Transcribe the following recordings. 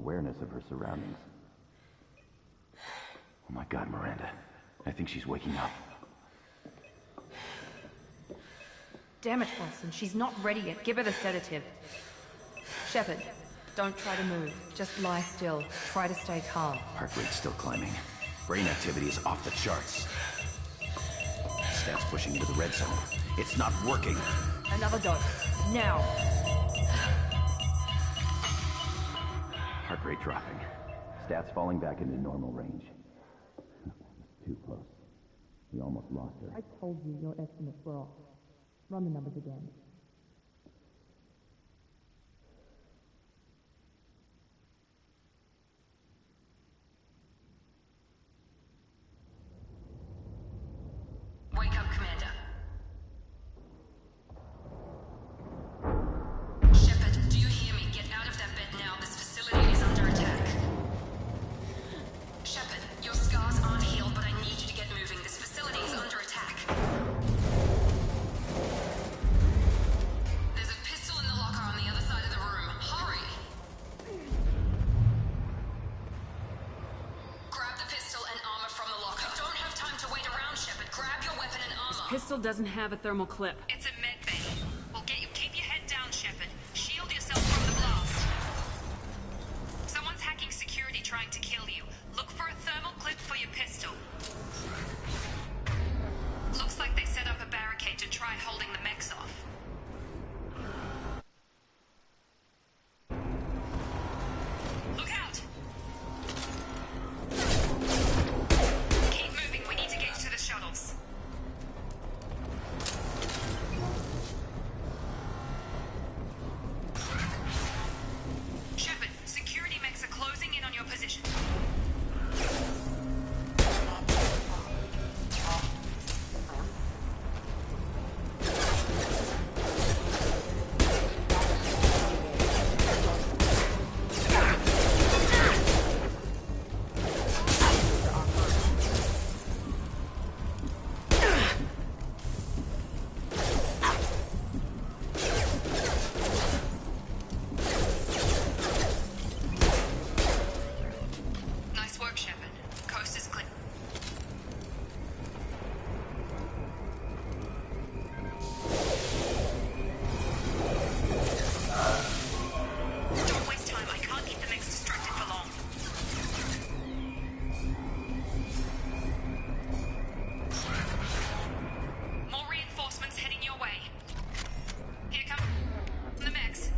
awareness of her surroundings. Oh my God, Miranda. I think she's waking up. Damn it, Wilson. She's not ready yet. Give her the sedative. Shepard, don't try to move. Just lie still. Try to stay calm. Heart rate's still climbing. Brain activity is off the charts. Stats pushing into the red zone. It's not working. Another dose. Now. Heart rate dropping. Stats falling back into normal range. Too close. We almost lost her. I told you your estimates were off. Run the numbers again. Wake up, Commander. Shepard, do you hear me? Get out of that bed now. This facility is under attack. Shepard, your scars aren't healed, but I need you to get moving. This facility is under attack. There's a pistol in the locker on the other side of the room. Hurry! Grab the pistol and armor from the locker. You don't have time to wait around, Shepard. Grab your weapon and armor. Pistol doesn't have a thermal clip. It's a med bay. We'll get you. Keep your head down, Shepard. Shield yourself from the blast. Someone's hacking security trying to kill you. Look for a thermal clip for your pistol. Looks like they set up a barricade to try holding the mechs off. Look out! Keep moving. We need to get to the shuttles. Shepard, security mechs are closing in on your position. Nice work, Shepard. Coast is clear. Don't waste time. I can't keep the mechs distracted for long. More reinforcements heading your way. Here come the mechs.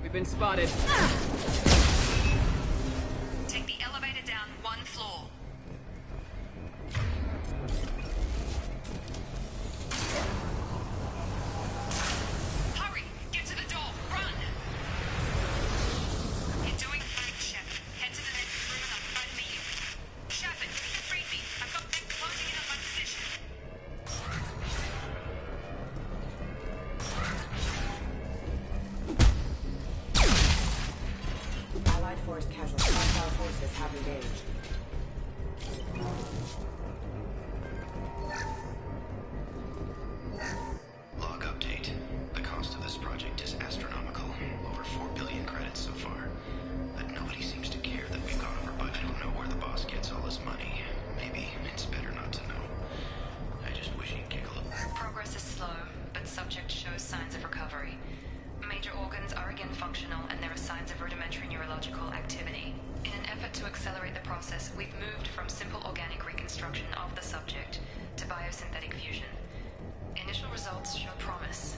We've been spotted. Take the elevator down one floor. Hurry! Get to the door! Run! You're doing fine, Shepard. Head to the next room and I'll try to meet you. Shepard, read me. I've got mechs closing in on my position. Allied force casualties. Hostile forces have engaged. Log update. The cost of this project is astronomical. Over 4 billion credits so far. But nobody seems to care that we've gone over budget. I don't know where the boss gets all his money. Maybe it's better not to know. I just wish he'd kick a little. Progress is slow, but subject shows signs of recovery. Major organs are again functional, and there are signs of rudimentary neurological activity. In an effort to accelerate the process, we've moved from simple organic reconstruction of the subject to biosynthetic fusion. Initial results show promise.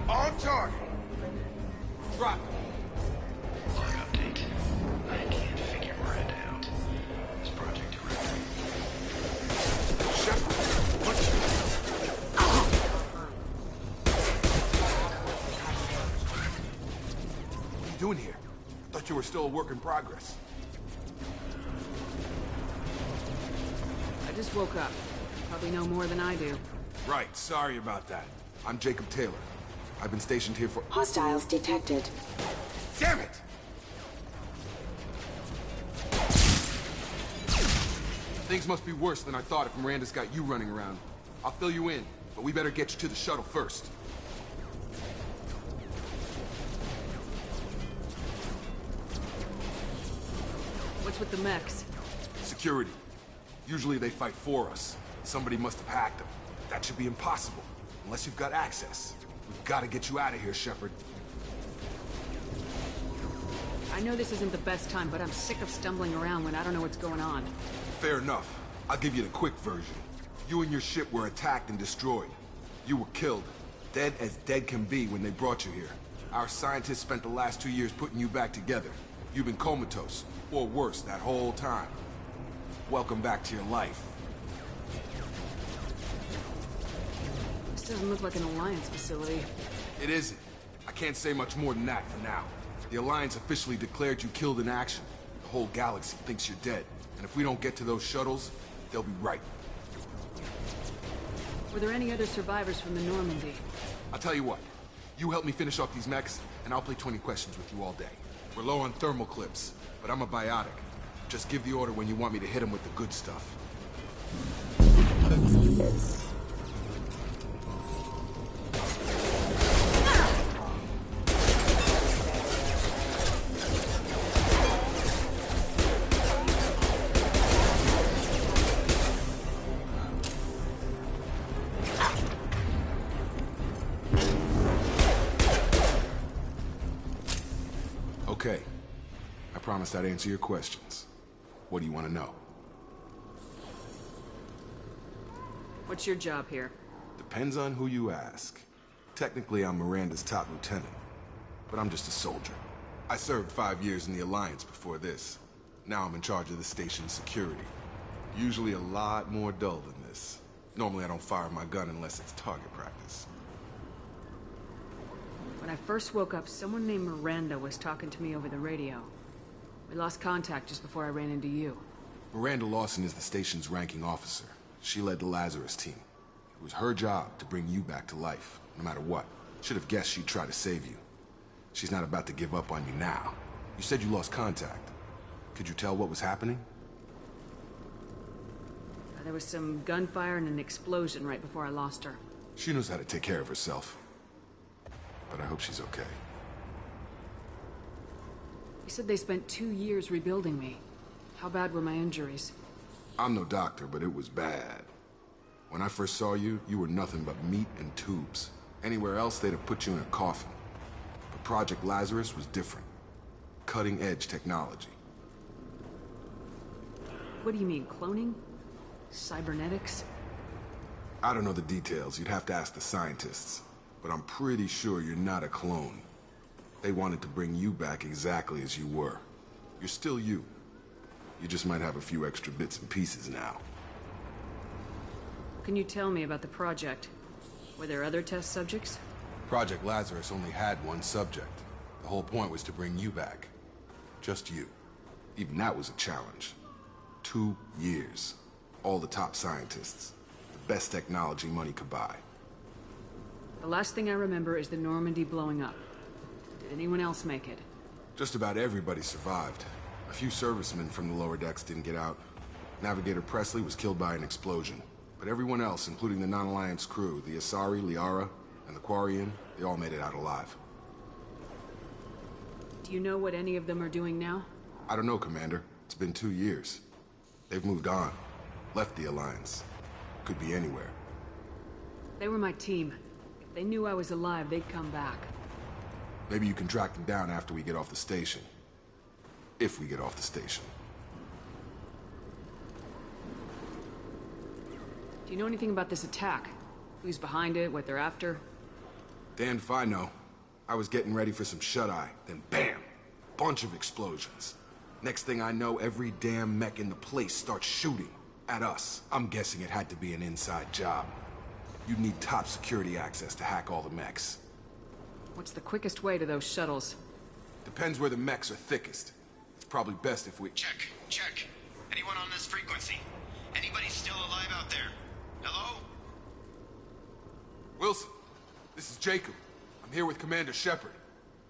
On target! Drop. Log update. I can't figure Miranda out. This project director. Shepard, what? What are you doing here? Thought you were still a work in progress. just woke up. Probably know more than I do. Right, sorry about that. I'm Jacob Taylor. I've been stationed here for— Hostiles detected. Damn it! Things must be worse than I thought if Miranda's got you running around. I'll fill you in, but we better get you to the shuttle first. What's with the mechs? Security. Usually they fight for us. Somebody must have hacked them. That should be impossible, unless you've got access. We've got to get you out of here, Shepard. I know this isn't the best time, but I'm sick of stumbling around when I don't know what's going on. Fair enough. I'll give you the quick version. You and your ship were attacked and destroyed. You were killed. Dead as dead can be when they brought you here. Our scientists spent the last 2 years putting you back together. You've been comatose, or worse, that whole time. Welcome back to your life. This doesn't look like an Alliance facility. It isn't. I can't say much more than that for now. The Alliance officially declared you killed in action. The whole galaxy thinks you're dead. And if we don't get to those shuttles, they'll be right. Were there any other survivors from the Normandy? I'll tell you what. You help me finish off these mechs, and I'll play 20 questions with you all day. We're low on thermal clips, but I'm a biotic. Just give the order when you want me to hit them with the good stuff. Okay. I promised I'd answer your questions. What do you want to know? What's your job here? Depends on who you ask. Technically, I'm Miranda's top lieutenant, but I'm just a soldier. I served 5 years in the Alliance before this. Now I'm in charge of the station's security. Usually a lot more dull than this. Normally I don't fire my gun unless it's target practice. When I first woke up, someone named Miranda was talking to me over the radio. We lost contact just before I ran into you. Miranda Lawson is the station's ranking officer. She led the Lazarus team. It was her job to bring you back to life, no matter what. Should have guessed she'd try to save you. She's not about to give up on you now. You said you lost contact. Could you tell what was happening? There was some gunfire and an explosion right before I lost her. She knows how to take care of herself. But I hope she's okay. You said they spent 2 years rebuilding me. How bad were my injuries? I'm no doctor, but it was bad. When I first saw you, you were nothing but meat and tubes. Anywhere else, they'd have put you in a coffin. But Project Lazarus was different. Cutting-edge technology. What do you mean, cloning? Cybernetics? I don't know the details. You'd have to ask the scientists. But I'm pretty sure you're not a clone. They wanted to bring you back exactly as you were. You're still you. You just might have a few extra bits and pieces now. What can you tell me about the project? Were there other test subjects? Project Lazarus only had one subject. The whole point was to bring you back. Just you. Even that was a challenge. 2 years. All the top scientists. The best technology money could buy. The last thing I remember is the Normandy blowing up. Did anyone else make it? Just about everybody survived. A few servicemen from the lower decks didn't get out. Navigator Presley was killed by an explosion. But everyone else, including the non-Alliance crew, the Asari, Liara, and the Quarian, they all made it out alive. Do you know what any of them are doing now? I don't know, Commander. It's been 2 years. They've moved on. Left the Alliance. Could be anywhere. They were my team. If they knew I was alive, they'd come back. Maybe you can track them down after we get off the station. If we get off the station. Do you know anything about this attack? Who's behind it, what they're after? Damned if I know. I was getting ready for some shut-eye, then bam! Bunch of explosions. Next thing I know, every damn mech in the place starts shooting at us. I'm guessing it had to be an inside job. You'd need top security access to hack all the mechs. What's the quickest way to those shuttles? Depends where the mechs are thickest. It's probably best if we— Check. Anyone on this frequency? Anybody still alive? This is Jacob. I'm here with Commander Shepard.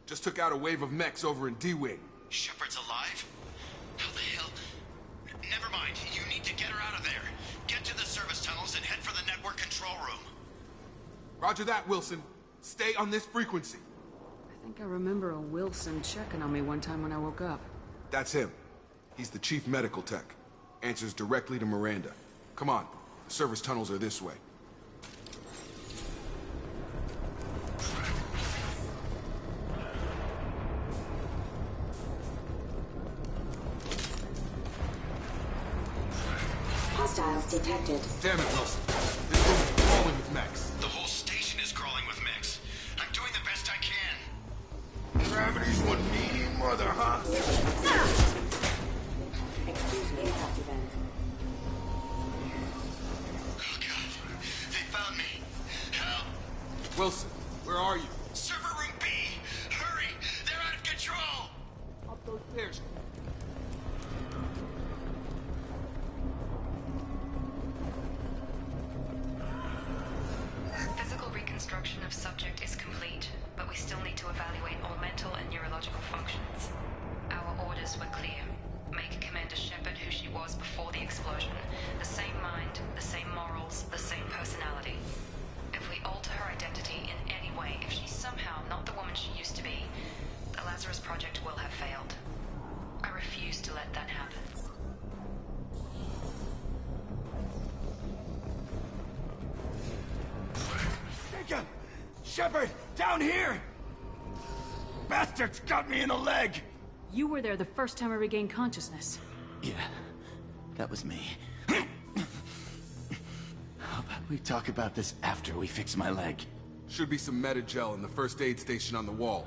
Just took out a wave of mechs over in D-Wing. Shepard's alive? How the hell? Never mind. You need to get her out of there. Get to the service tunnels and head for the network control room. Roger that, Wilson. Stay on this frequency. I think I remember a Wilson checking on me one time when I woke up. That's him. He's the chief medical tech. Answers directly to Miranda. Come on. The service tunnels are this way. Hostiles detected. Damn it, Wilson. This room is crawling with mechs. The whole station is crawling with mechs. I'm doing the best I can. Gravity's one meaty mother, huh? Excuse me, Captain. Oh, God. They found me. Help! Wilson, where are you? Server room B! Hurry! They're out of control! Up those stairs. Physical reconstruction of subject is complete, but we still need to evaluate all mental and neurological functions. Our orders were clear. Make Commander Shepard who she was before the explosion. The same mind, the same morals, the same personality. If we alter her identity in any way, if she's somehow not the woman she used to be, the Lazarus Project will have failed. I refuse to let that happen. Jacob! Shepard! Down here! Bastards got me in the leg! You were there the first time I regained consciousness. Yeah, that was me. How about we talk about this after we fix my leg? Should be some meta-gel in the first aid station on the wall.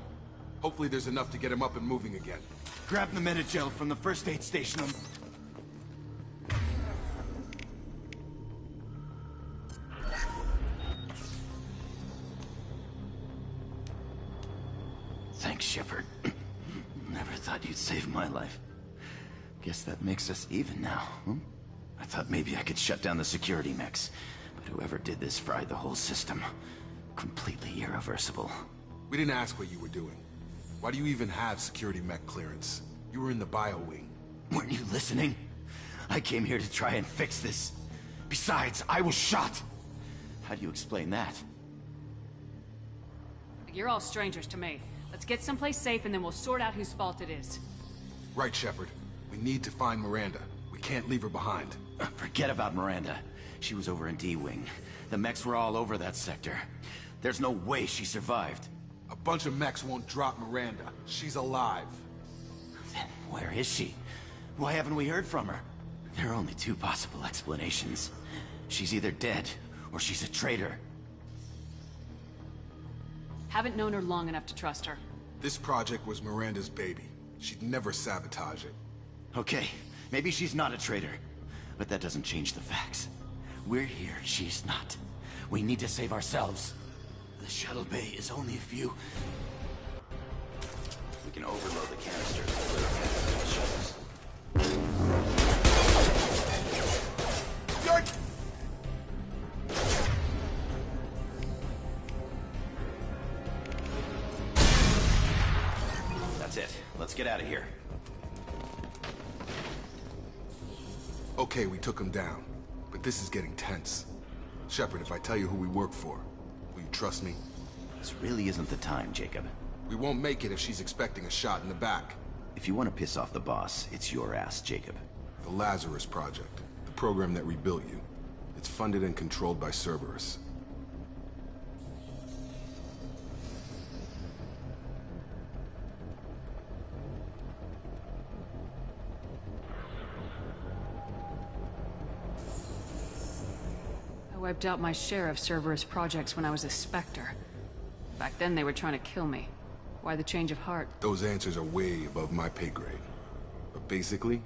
Hopefully there's enough to get him up and moving again. Grab the meta-gel from the first aid station on... Thanks, Shepard. Never thought you'd save my life. Guess that makes us even now, hmm? I thought maybe I could shut down the security mechs, but whoever did this fried the whole system. Completely irreversible. We didn't ask what you were doing. Why do you even have security mech clearance? You were in the bio wing. Weren't you listening? I came here to try and fix this. Besides, I was shot. How do you explain that? You're all strangers to me. Let's get someplace safe and then we'll sort out whose fault it is. Right, Shepard. We need to find Miranda. We can't leave her behind. Forget about Miranda. She was over in D-Wing. The mechs were all over that sector. There's no way she survived. A bunch of mechs won't drop Miranda. She's alive. Then where is she? Why haven't we heard from her? There are only two possible explanations. She's either dead, or she's a traitor. Haven't known her long enough to trust her. This project was Miranda's baby. She'd never sabotage it. Okay, maybe she's not a traitor. But that doesn't change the facts. We're here, she's not. We need to save ourselves. The shuttle bay is only a few... We can overload the canisters and clear the shuttles. Yoink! That's it. Let's get out of here. Okay, we took him down. But this is getting tense. Shepard, if I tell you who we work for, will you trust me? This really isn't the time, Jacob. We won't make it if she's expecting a shot in the back. If you want to piss off the boss, it's your ass, Jacob. The Lazarus Project. The program that rebuilt you. It's funded and controlled by Cerberus. I wiped out my share of Cerberus projects when I was a Spectre. Back then they were trying to kill me. Why the change of heart? Those answers are way above my pay grade. But basically,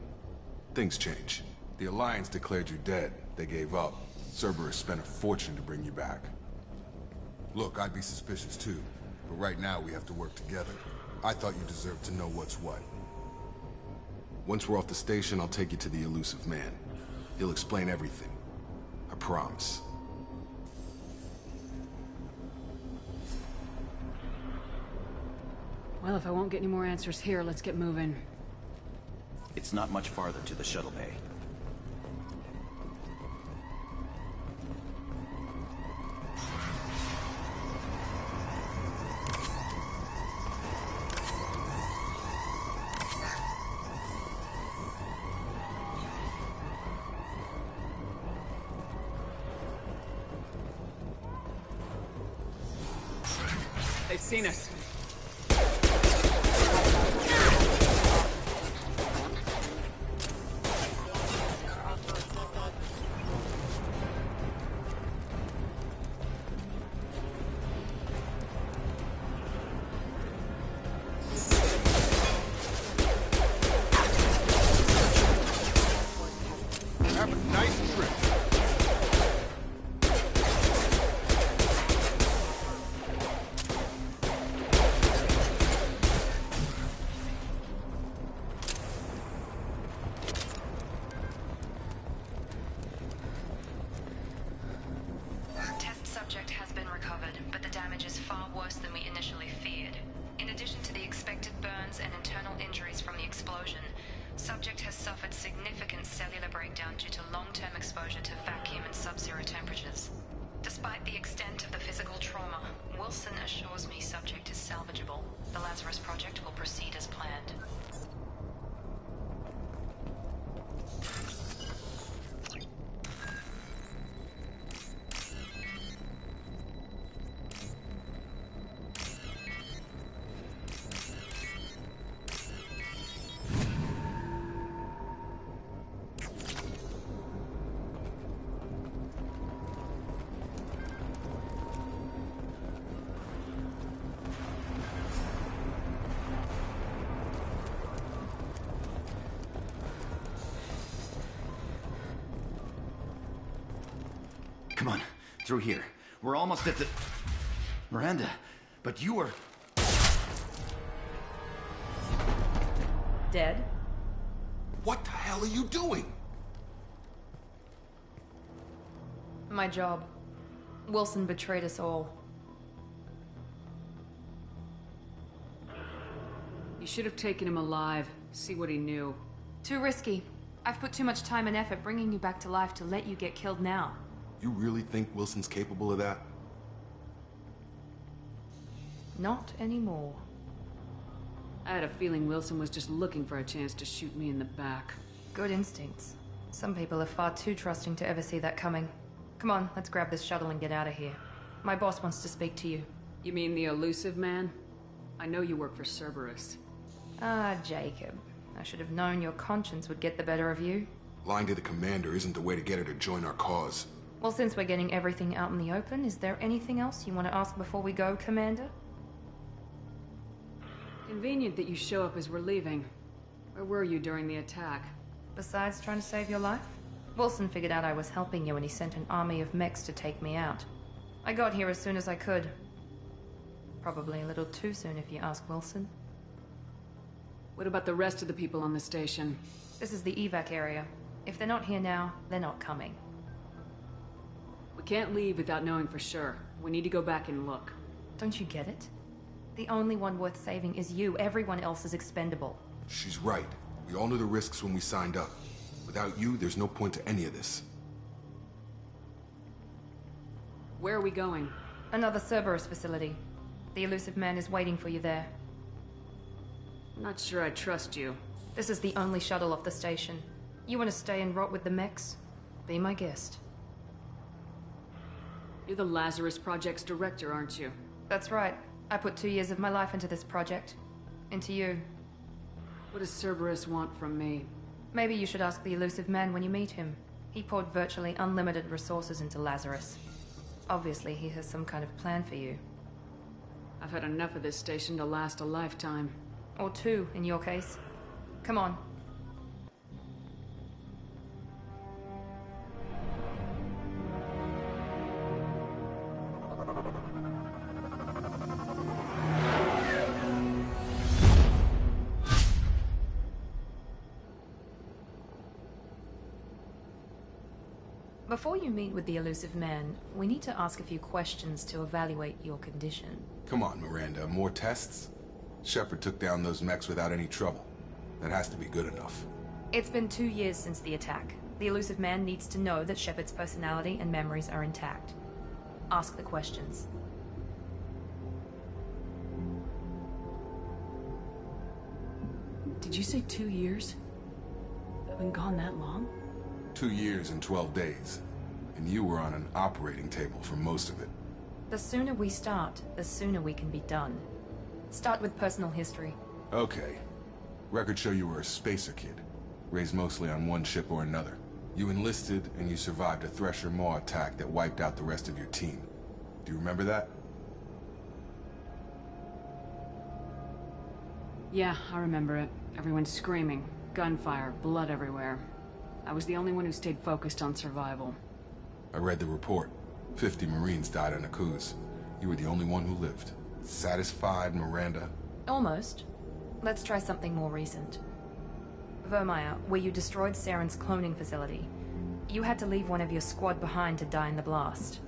things change. The Alliance declared you dead. They gave up. Cerberus spent a fortune to bring you back. Look, I'd be suspicious too. But right now we have to work together. I thought you deserved to know what's what. Once we're off the station, I'll take you to the elusive man. He'll explain everything. I promise. Well, if I won't get any more answers here, let's get moving. It's not much farther to the shuttle bay. They've seen us. Have a nice trip. Test subject has been recovered, but the damage is far worse than we initially feared. In addition to the expected burns and internal injuries from the explosion, subject has suffered significant cellular breakdown due to long-term exposure to vacuum and sub-zero temperatures. Despite the extent of the physical trauma, Wilson assures me subject is salvageable. The Lazarus Project will proceed as planned. Come on, through here. We're almost at the... Miranda, but you were... Dead? What the hell are you doing? My job. Wilson betrayed us all. You should have taken him alive. See what he knew. Too risky. I've put too much time and effort bringing you back to life to let you get killed now. You really think Wilson's capable of that? Not anymore. I had a feeling Wilson was just looking for a chance to shoot me in the back. Good instincts. Some people are far too trusting to ever see that coming. Come on, let's grab this shuttle and get out of here. My boss wants to speak to you. You mean the elusive man? I know you work for Cerberus. Ah, Jacob. I should have known your conscience would get the better of you. Lying to the commander isn't the way to get her to join our cause. Well, since we're getting everything out in the open, is there anything else you want to ask before we go, Commander? Convenient that you show up as we're leaving. Where were you during the attack? Besides trying to save your life? Wilson figured out I was helping you and he sent an army of mechs to take me out. I got here as soon as I could. Probably a little too soon if you ask Wilson. What about the rest of the people on the station? This is the evac area. If they're not here now, they're not coming. We can't leave without knowing for sure. We need to go back and look. Don't you get it? The only one worth saving is you. Everyone else is expendable. She's right. We all knew the risks when we signed up. Without you, there's no point to any of this. Where are we going? Another Cerberus facility. The elusive man is waiting for you there. I'm not sure I trust you. This is the only shuttle off the station. You want to stay and rot with the mechs? Be my guest. You're the Lazarus Project's director, aren't you? That's right. I put 2 years of my life into this project. Into you. What does Cerberus want from me? Maybe you should ask the elusive man when you meet him. He poured virtually unlimited resources into Lazarus. Obviously, he has some kind of plan for you. I've had enough of this station to last a lifetime. Or 2, in your case. Come on. Before you meet with the elusive man, we need to ask a few questions to evaluate your condition. Come on, Miranda. More tests? Shepard took down those mechs without any trouble. That has to be good enough. It's been 2 years since the attack. The elusive man needs to know that Shepard's personality and memories are intact. Ask the questions. Did you say 2 years? I've been gone that long? 2 years and 12 days. And you were on an operating table for most of it. The sooner we start, the sooner we can be done. Start with personal history. Okay. Records show you were a spacer kid, raised mostly on one ship or another. You enlisted and you survived a Thresher Maw attack that wiped out the rest of your team. Do you remember that? Yeah, I remember it. Everyone screaming, gunfire, blood everywhere. I was the only one who stayed focused on survival. I read the report. 50 Marines died on Akuz. You were the only one who lived. Satisfied, Miranda? Almost. Let's try something more recent. Vermeer, where you destroyed Saren's cloning facility. You had to leave one of your squad behind to die in the blast.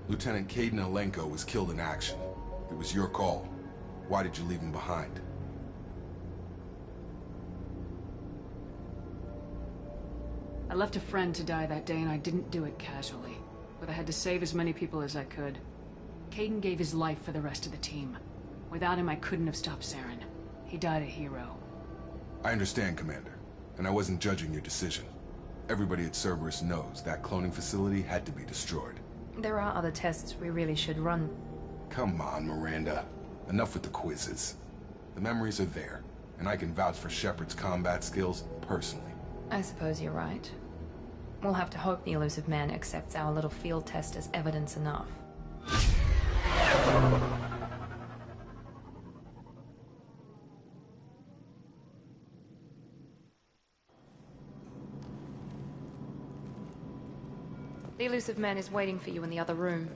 Lieutenant Caden Alenko was killed in action. It was your call. Why did you leave him behind? I left a friend to die that day and I didn't do it casually. But I had to save as many people as I could. Caden gave his life for the rest of the team. Without him, I couldn't have stopped Saren. He died a hero. I understand, Commander. And I wasn't judging your decision. Everybody at Cerberus knows that cloning facility had to be destroyed. There are other tests we really should run. Come on, Miranda. Enough with the quizzes. The memories are there, and I can vouch for Shepard's combat skills personally. I suppose you're right. We'll have to hope the elusive man accepts our little field test as evidence enough. The elusive man is waiting for you in the other room.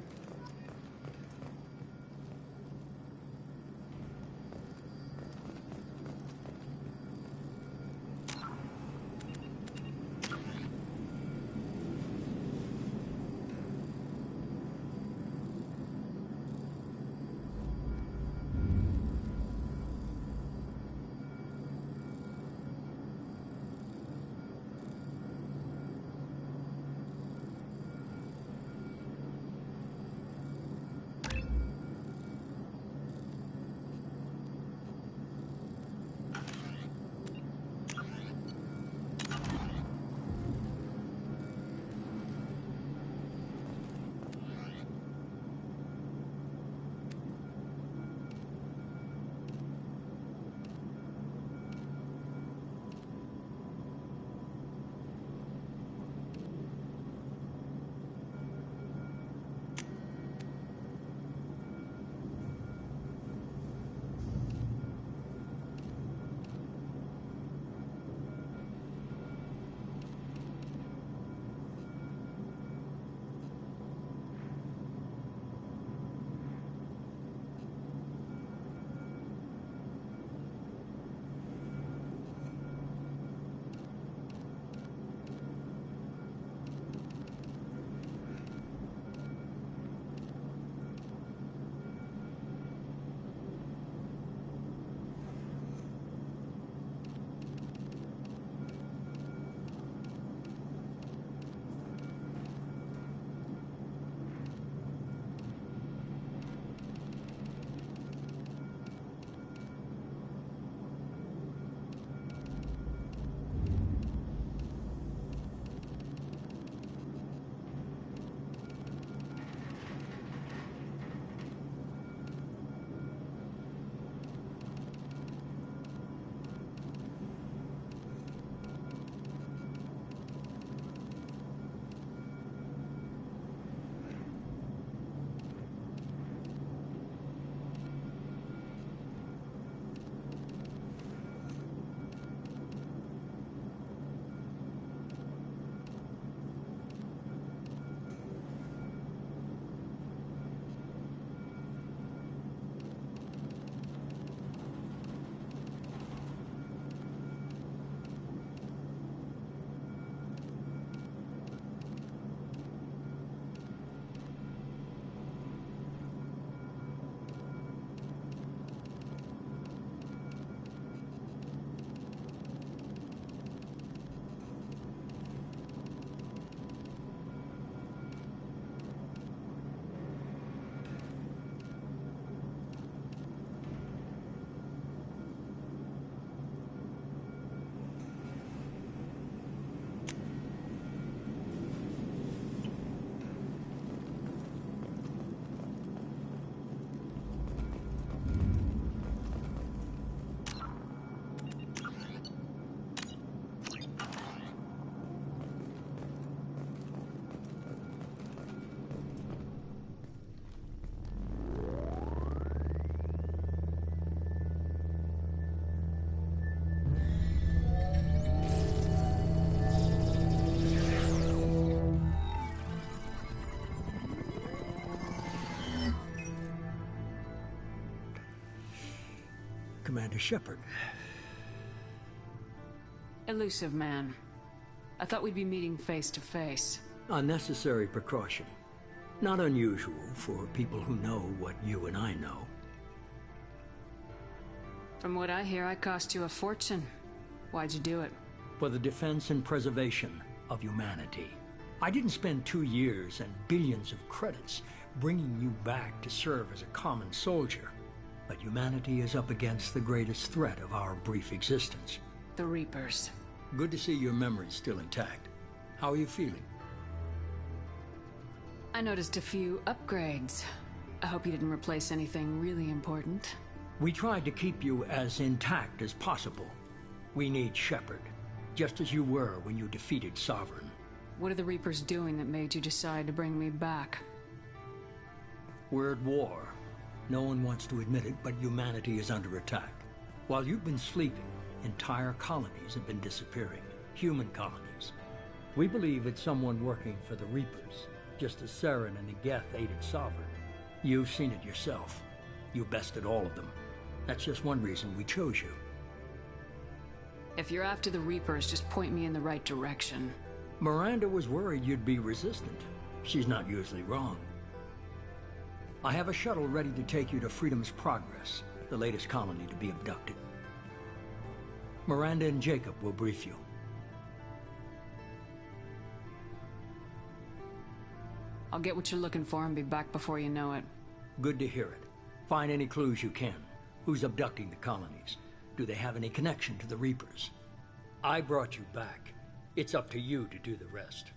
Commander Shepard. Elusive man. I thought we'd be meeting face to face. A necessary precaution. Not unusual for people who know what you and I know. From what I hear, I cost you a fortune. Why'd you do it? For the defense and preservation of humanity. I didn't spend 2 years and billions of credits bringing you back to serve as a common soldier. But humanity is up against the greatest threat of our brief existence. The Reapers. Good to see your memory's still intact. How are you feeling? I noticed a few upgrades. I hope you didn't replace anything really important. We tried to keep you as intact as possible. We need Shepard, just as you were when you defeated Sovereign. What are the Reapers doing that made you decide to bring me back? We're at war. No one wants to admit it, but humanity is under attack. While you've been sleeping, entire colonies have been disappearing. Human colonies. We believe it's someone working for the Reapers, just as Saren and Geth aided Sovereign. You've seen it yourself. You bested all of them. That's just one reason we chose you. If you're after the Reapers, just point me in the right direction. Miranda was worried you'd be resistant. She's not usually wrong. I have a shuttle ready to take you to Freedom's Progress, the latest colony to be abducted. Miranda and Jacob will brief you. I'll get what you're looking for and be back before you know it. Good to hear it. Find any clues you can. Who's abducting the colonies? Do they have any connection to the Reapers? I brought you back. It's up to you to do the rest.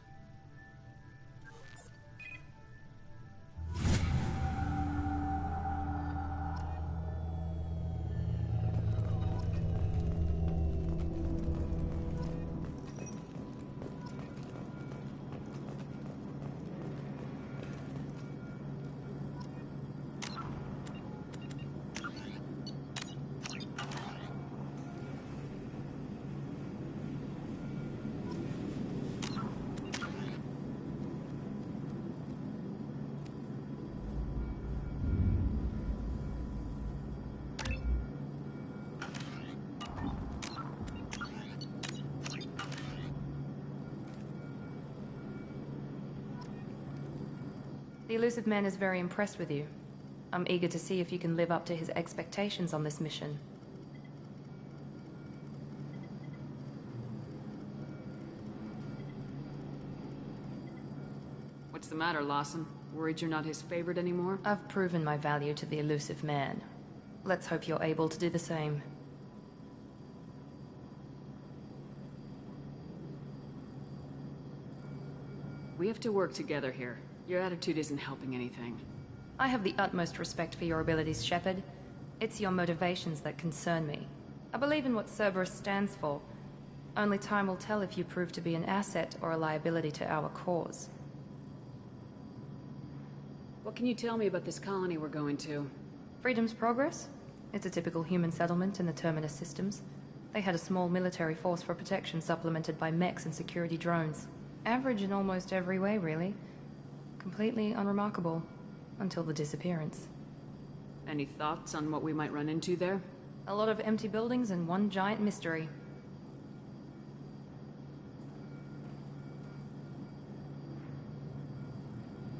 The Elusive Man is very impressed with you. I'm eager to see if you can live up to his expectations on this mission. What's the matter, Lawson? Worried you're not his favorite anymore? I've proven my value to the Elusive Man. Let's hope you're able to do the same. We have to work together here. Your attitude isn't helping anything. I have the utmost respect for your abilities, Shepard. It's your motivations that concern me. I believe in what Cerberus stands for. Only time will tell if you prove to be an asset or a liability to our cause. What can you tell me about this colony we're going to? Freedom's Progress? It's a typical human settlement in the Terminus systems. They had a small military force for protection supplemented by mechs and security drones. Average in almost every way, really. Completely unremarkable. Until the disappearance. Any thoughts on what we might run into there? A lot of empty buildings and one giant mystery.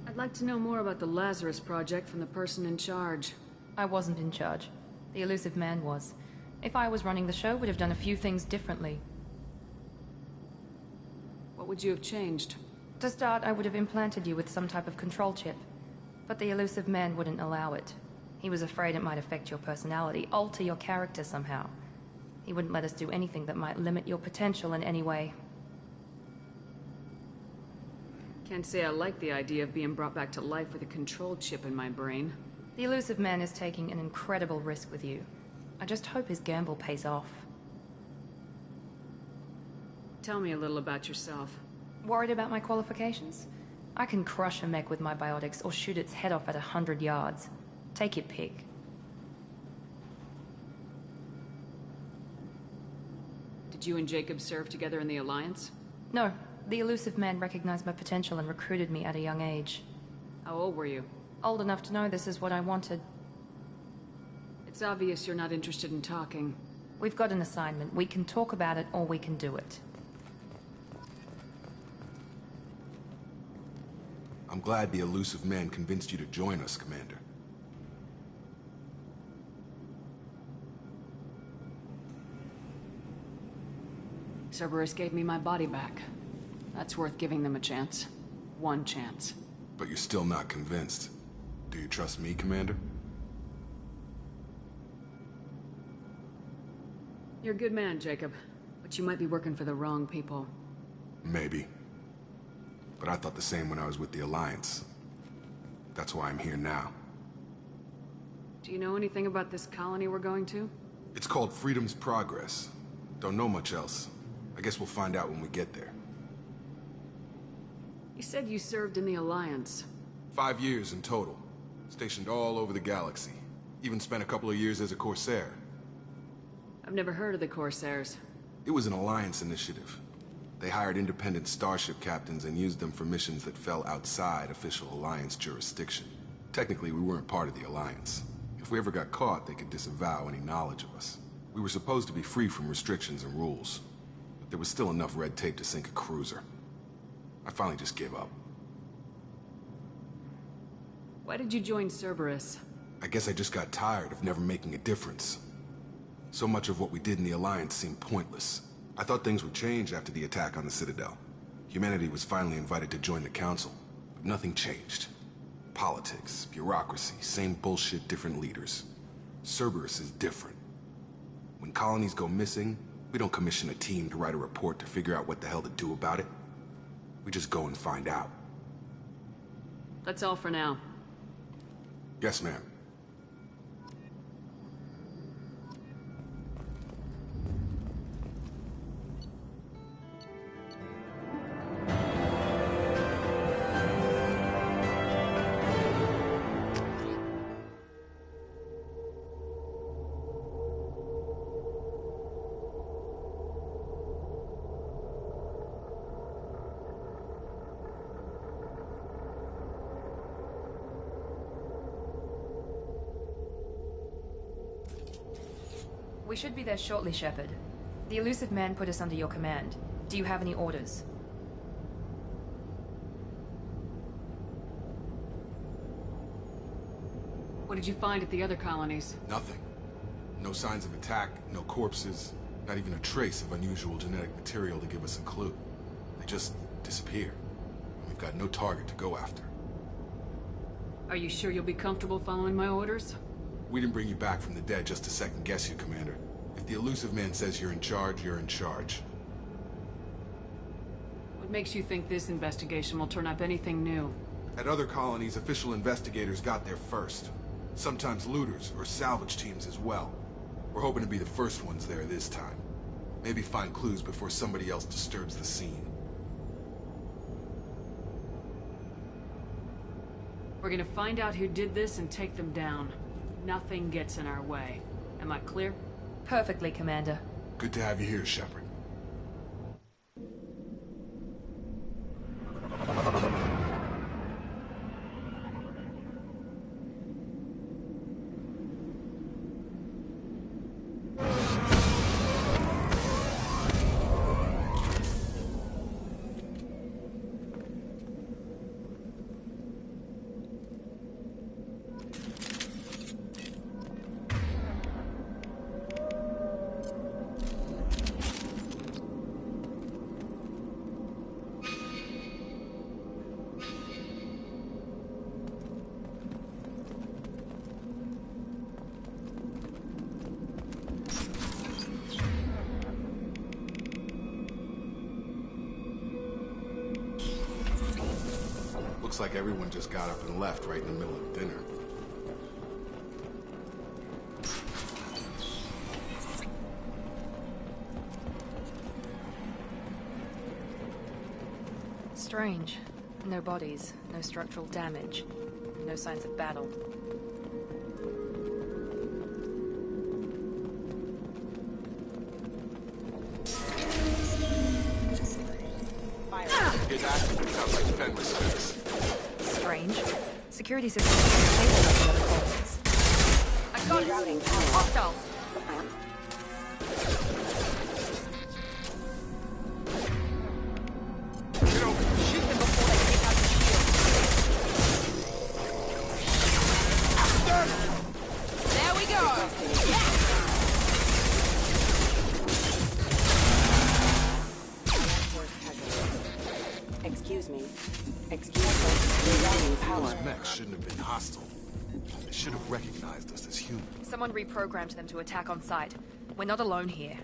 I'd like to know more about the Lazarus Project from the person in charge. I wasn't in charge. The Elusive Man was. If I was running the show, would have done a few things differently. What would you have changed? To start, I would have implanted you with some type of control chip. But the Elusive Man wouldn't allow it. He was afraid it might affect your personality, alter your character somehow. He wouldn't let us do anything that might limit your potential in any way. Can't say I like the idea of being brought back to life with a control chip in my brain. The Elusive Man is taking an incredible risk with you. I just hope his gamble pays off. Tell me a little about yourself. Worried about my qualifications? I can crush a mech with my biotics or shoot its head off at 100 yards. Take your pick. Did you and Jacob serve together in the Alliance? No, the Elusive Man recognized my potential and recruited me at a young age. How old were you? Old enough to know this is what I wanted. It's obvious you're not interested in talking. We've got an assignment. We can talk about it, or we can do it. I'm glad the elusive man convinced you to join us, Commander. Cerberus gave me my body back. That's worth giving them a chance. One chance. But you're still not convinced. Do you trust me, Commander? You're a good man, Jacob. But you might be working for the wrong people. Maybe. But I thought the same when I was with the Alliance. That's why I'm here now. Do you know anything about this colony we're going to? It's called Freedom's Progress. Don't know much else. I guess we'll find out when we get there. You said you served in the Alliance. 5 years in total. Stationed all over the galaxy. Even spent a couple of years as a Corsair. I've never heard of the Corsairs. It was an Alliance initiative. They hired independent starship captains and used them for missions that fell outside official Alliance jurisdiction. Technically, we weren't part of the Alliance. If we ever got caught, they could disavow any knowledge of us. We were supposed to be free from restrictions and rules. But there was still enough red tape to sink a cruiser. I finally just gave up. Why did you join Cerberus? I guess I just got tired of never making a difference. So much of what we did in the Alliance seemed pointless. I thought things would change after the attack on the Citadel. Humanity was finally invited to join the Council, but nothing changed. Politics, bureaucracy, same bullshit, different leaders. Cerberus is different. When colonies go missing, we don't commission a team to write a report to figure out what the hell to do about it. We just go and find out. That's all for now. Yes, ma'am. We should be there shortly, Shepard. The elusive man put us under your command. Do you have any orders? What did you find at the other colonies? Nothing. No signs of attack, no corpses, not even a trace of unusual genetic material to give us a clue. They just disappear. We've got no target to go after. Are you sure you'll be comfortable following my orders? We didn't bring you back from the dead just to second guess you, Commander. If the elusive man says you're in charge, you're in charge. What makes you think this investigation will turn up anything new? At other colonies, official investigators got there first. Sometimes looters or salvage teams as well. We're hoping to be the first ones there this time. Maybe find clues before somebody else disturbs the scene. We're gonna find out who did this and take them down. Nothing gets in our way. Am I clear? Perfectly, Commander. Good to have you here, Shepard. Looks like everyone just got up and left right in the middle of dinner. Strange. No bodies, no structural damage, no signs of battle. Get that? Sounds like defenseless space. Strange. Security systems are disabled at the other colonies. I Rerouting power. Hostiles! Shoot them before they take out the shield. There we go! Yeah! Excuse me. Excuse me. Rerouting power. Those mechs shouldn't have been hostile. They should have recognized us as human. Someone reprogrammed them to attack on sight. We're not alone here.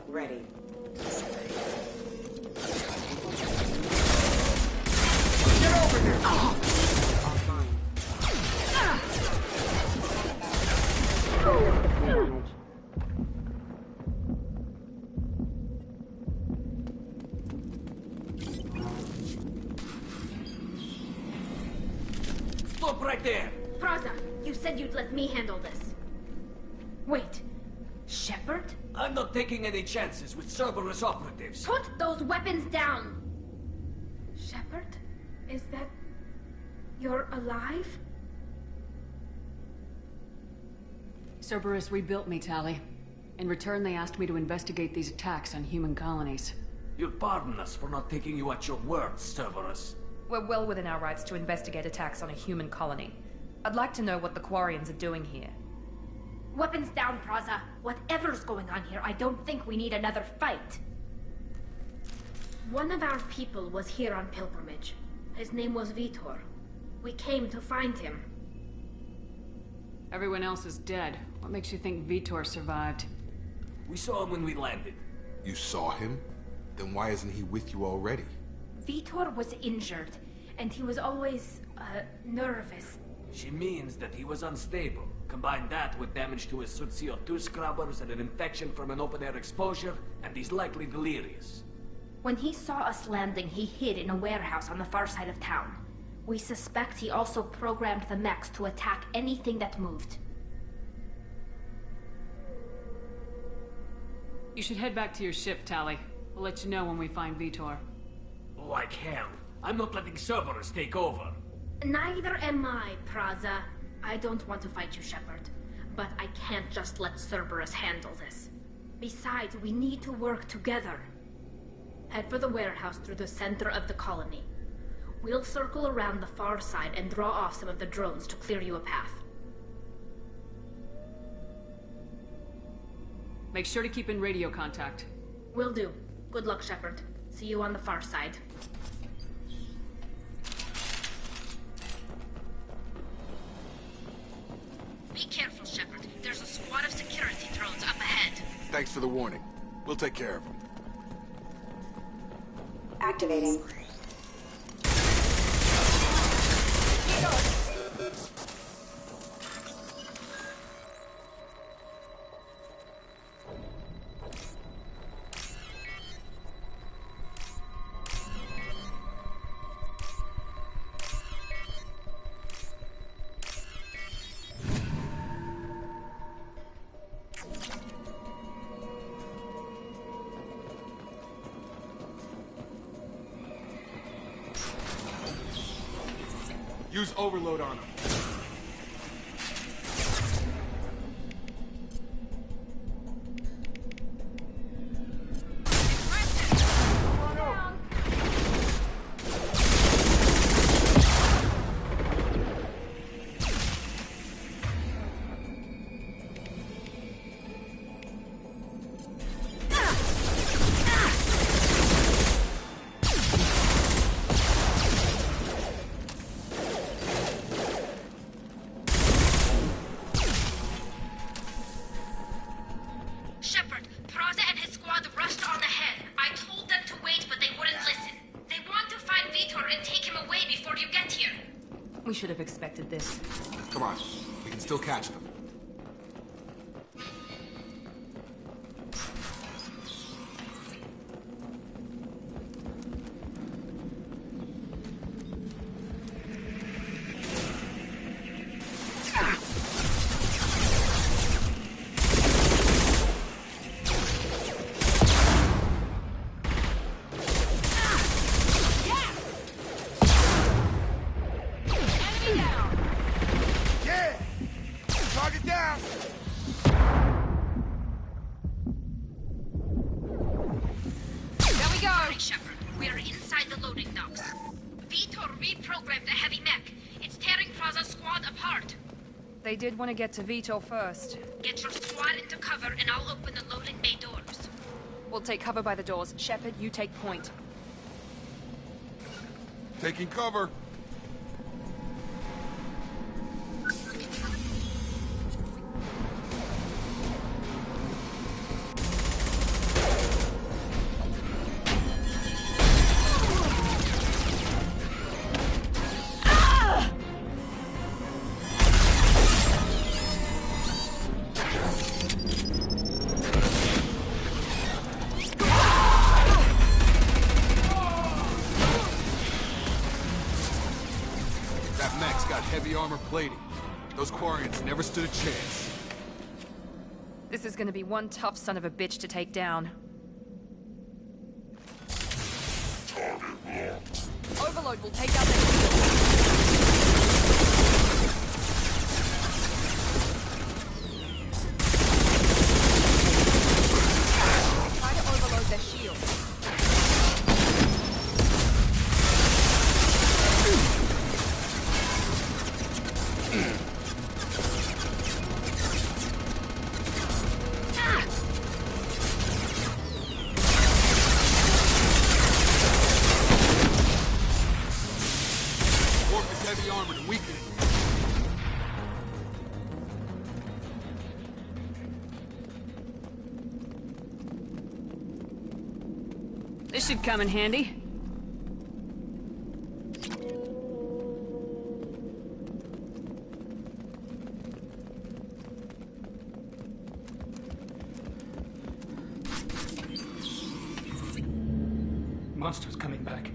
Ready. Get over here! Offline. Damage. Stop right there! Praza, you said you'd let me handle this. Wait. Shepard? I'm not taking any chances with Cerberus operatives. Put those weapons down! Shepard? Is that... you're alive? Cerberus rebuilt me, Tali. In return, they asked me to investigate these attacks on human colonies. You'll pardon us for not taking you at your word, Cerberus. We're well within our rights to investigate attacks on a human colony. I'd like to know what the Quarians are doing here. Weapons down, Praza. Whatever's going on here, I don't think we need another fight. One of our people was here on pilgrimage. His name was Vitor. We came to find him. Everyone else is dead. What makes you think Vitor survived? We saw him when we landed. You saw him? Then why isn't he with you already? Vitor was injured, and he was always, nervous. She means that he was unstable. Combine that with damage to his suit CO2 scrubbers and an infection from an open-air exposure, and he's likely delirious. When he saw us landing, he hid in a warehouse on the far side of town. We suspect he also programmed the mechs to attack anything that moved. You should head back to your ship, Tali. We'll let you know when we find Vitor. Like hell. I'm not letting Cerberus take over. Neither am I, Praza. I don't want to fight you, Shepard. But I can't just let Cerberus handle this. Besides, we need to work together. Head for the warehouse through the center of the colony. We'll circle around the far side and draw off some of the drones to clear you a path. Make sure to keep in radio contact. Will do. Good luck, Shepard. See you on the far side. Be careful, Shepard. There's a squad of security drones up ahead. Thanks for the warning. We'll take care of him. Activating. Use overload on him. We should have expected this. Come on, we can still catch them. They did want to get to Vitor first. Get your squad into cover and I'll open the loading bay doors. We'll take cover by the doors. Shepard, you take point. Taking cover. Armor plating. Those Quarians never stood a chance. This is gonna be one tough son of a bitch to take down. Target locked. Overload will take out their shield. Try to overload their shield. This should come in handy. Monsters coming back.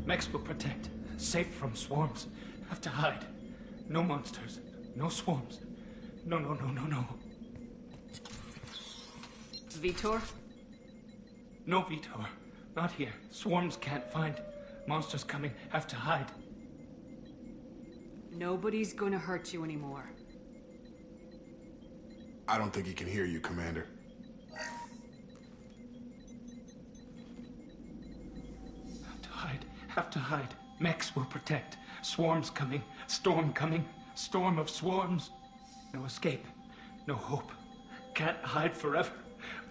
Mechs will protect. Safe from swarms. Have to hide. No monsters. No swarms. No. Vitor? No, Vitor. Not here. Swarms can't find. Monsters coming. Have to hide. Nobody's gonna hurt you anymore. I don't think he can hear you, Commander. Have to hide. Mechs will protect. Swarms coming. Storm coming. Storm of swarms. No escape. No hope. Can't hide forever.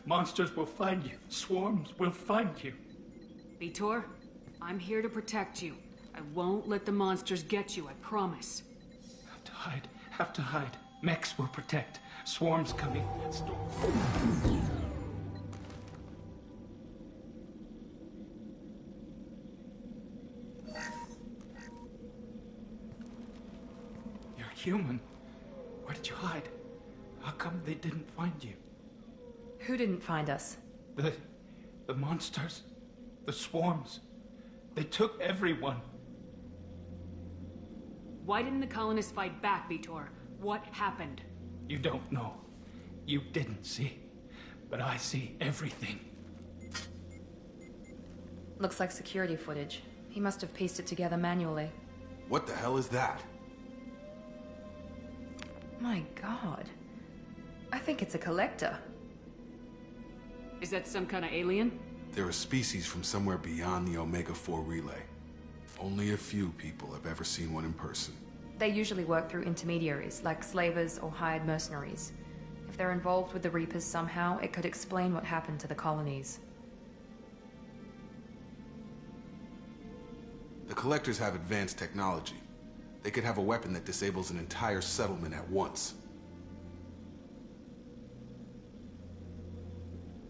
Monsters will find you. Swarms will find you. Vitor, I'm here to protect you. I won't let the monsters get you, I promise. Have to hide. Have to hide. Mechs will protect. Swarms coming. You're human. Where did you hide? How come they didn't find you? Who didn't find us? The monsters. The swarms. They took everyone. Why didn't the colonists fight back, Vitor? What happened? You don't know. You didn't see. But I see everything. Looks like security footage. He must have pieced it together manually. What the hell is that? My God. I think it's a collector. Is that some kind of alien? They're a species from somewhere beyond the Omega-4 relay. Only a few people have ever seen one in person. They usually work through intermediaries, like slavers or hired mercenaries. If they're involved with the Reapers somehow, it could explain what happened to the colonies. The Collectors have advanced technology. They could have a weapon that disables an entire settlement at once.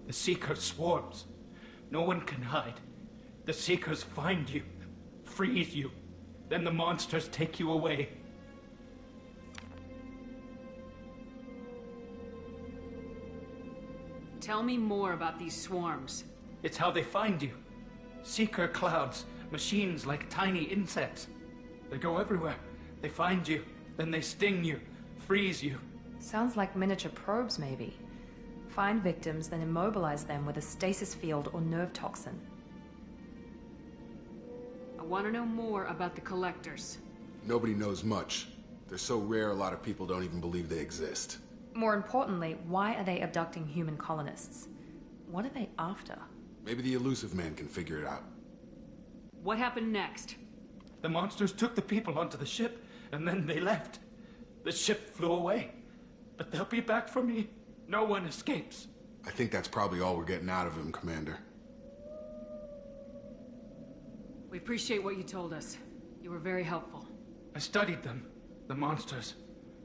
The Seekers swarms. No one can hide. The Seekers find you, freeze you, Then the monsters take you away. Tell me more about these swarms. It's how they find you. Seeker clouds, machines like tiny insects. They go everywhere. They find you, then they sting you, freeze you. Sounds like miniature probes, maybe. Find victims, then immobilize them with a stasis field or nerve toxin. I want to know more about the collectors. Nobody knows much. They're so rare, a lot of people don't even believe they exist. More importantly, why are they abducting human colonists? What are they after? Maybe the elusive man can figure it out. What happened next? The monsters took the people onto the ship, and then they left. The ship flew away. But they'll be back for me. No one escapes. I think that's probably all we're getting out of him, Commander. We appreciate what you told us. You were very helpful. I studied them. The monsters.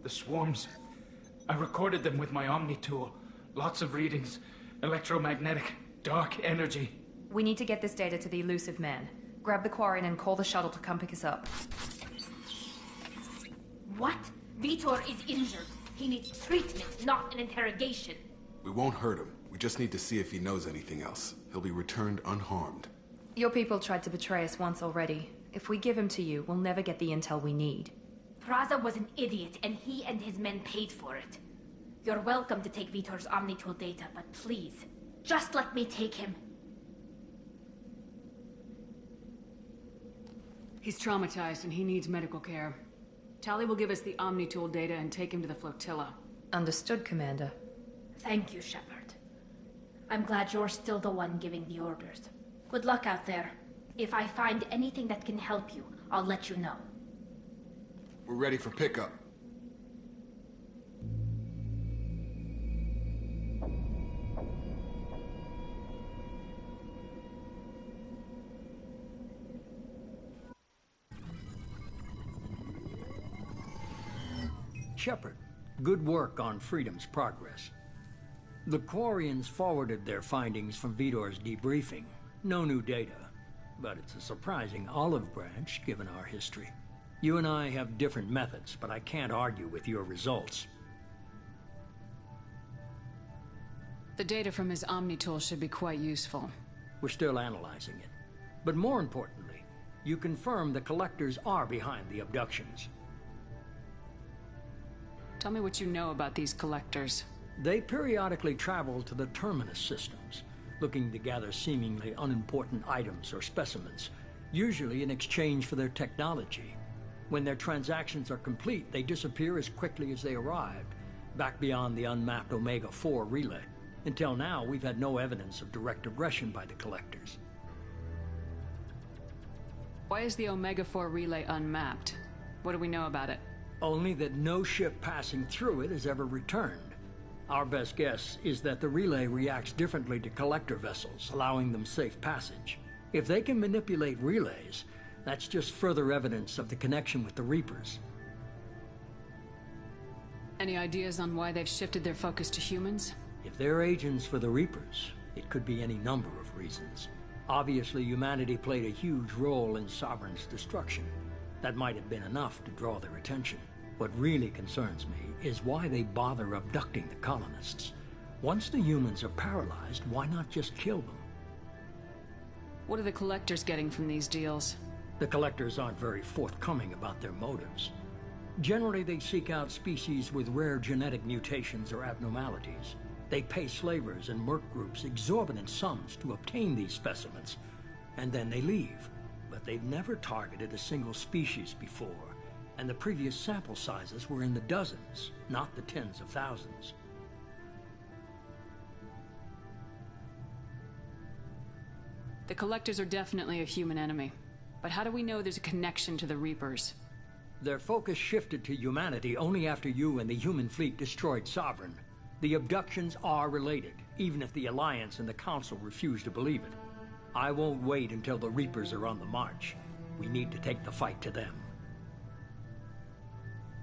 The swarms. I recorded them with my Omni tool. Lots of readings. Electromagnetic. Dark energy. We need to get this data to the elusive man. Grab the Quarian and call the shuttle to come pick us up. What? Vitor is injured. He needs treatment, not an interrogation. We won't hurt him. We just need to see if he knows anything else. He'll be returned unharmed. Your people tried to betray us once already. If we give him to you, we'll never get the intel we need. Praza was an idiot, and he and his men paid for it. You're welcome to take Vitor's Omnitool data, but please, just let me take him. He's traumatized and he needs medical care. Tali will give us the Omnitool data and take him to the flotilla. Understood, Commander. Thank you, Shepard. I'm glad you're still the one giving the orders. Good luck out there. If I find anything that can help you, I'll let you know. We're ready for pickup. Shepard, good work on Freedom's progress. The Quarians forwarded their findings from Vitor's debriefing. No new data, but it's a surprising olive branch given our history. You and I have different methods, but I can't argue with your results. The data from his Omnitool should be quite useful. We're still analyzing it. But more importantly, you confirm the collectors are behind the abductions. Tell me what you know about these collectors. They periodically travel to the terminus systems, looking to gather seemingly unimportant items or specimens, usually in exchange for their technology. When their transactions are complete, they disappear as quickly as they arrived, back beyond the unmapped Omega-4 relay. Until now, we've had no evidence of direct aggression by the collectors. Why is the Omega-4 relay unmapped? What do we know about it? Only that no ship passing through it has ever returned. Our best guess is that the relay reacts differently to collector vessels, allowing them safe passage. If they can manipulate relays, that's just further evidence of the connection with the Reapers. Any ideas on why they've shifted their focus to humans? If they're agents for the Reapers, it could be any number of reasons. Obviously, humanity played a huge role in Sovereign's destruction. That might have been enough to draw their attention. What really concerns me is why they bother abducting the colonists. Once the humans are paralyzed, why not just kill them? What are the collectors getting from these deals? The collectors aren't very forthcoming about their motives. Generally, they seek out species with rare genetic mutations or abnormalities. They pay slavers and merc groups exorbitant sums to obtain these specimens, and then they leave. But they've never targeted a single species before, and the previous sample sizes were in the dozens, not the tens of thousands. The collectors are definitely a human enemy. But how do we know there's a connection to the Reapers? Their focus shifted to humanity only after you and the human fleet destroyed Sovereign. The abductions are related, even if the Alliance and the Council refuse to believe it. I won't wait until the Reapers are on the march. We need to take the fight to them.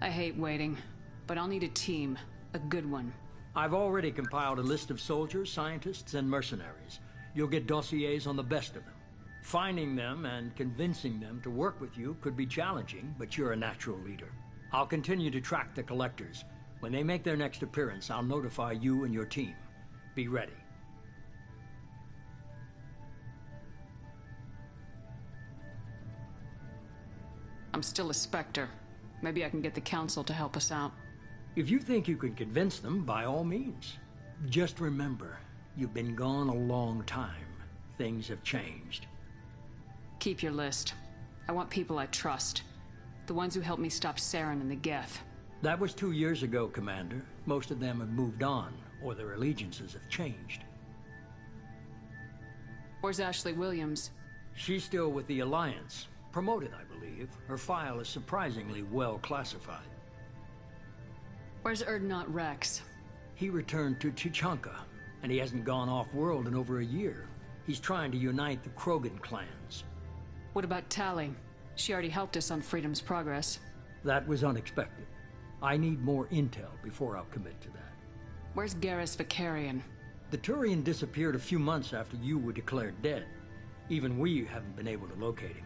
I hate waiting, but I'll need a team. A good one. I've already compiled a list of soldiers, scientists, and mercenaries. You'll get dossiers on the best of them. Finding them and convincing them to work with you could be challenging, but you're a natural leader. I'll continue to track the collectors. When they make their next appearance, I'll notify you and your team. Be ready. I'm still a Spectre. Maybe I can get the Council to help us out. If you think you can convince them, by all means. Just remember, you've been gone a long time. Things have changed. Keep your list. I want people I trust. The ones who helped me stop Saren and the Geth. That was 2 years ago, Commander. Most of them have moved on, or their allegiances have changed. Where's Ashley Williams? She's still with the Alliance. Promoted, I believe. Her file is surprisingly well classified. Where's Erdnot Rex? He returned to Tuchanka, and he hasn't gone off-world in over a year. He's trying to unite the Krogan clans. What about Tali? She already helped us on Freedom's Progress. That was unexpected. I need more intel before I'll commit to that. Where's Garrus Vicarian? The Turian disappeared a few months after you were declared dead. Even we haven't been able to locate him.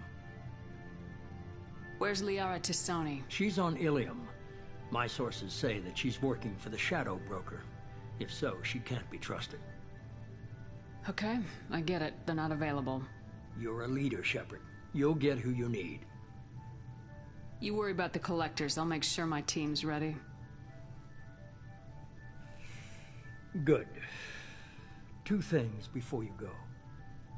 Where's Liara Tisani? She's on Ilium. My sources say that she's working for the Shadow Broker. If so, she can't be trusted. Okay, I get it. They're not available. You're a leader, Shepard. You'll get who you need. You worry about the collectors. I'll make sure my team's ready. Good. 2 things before you go.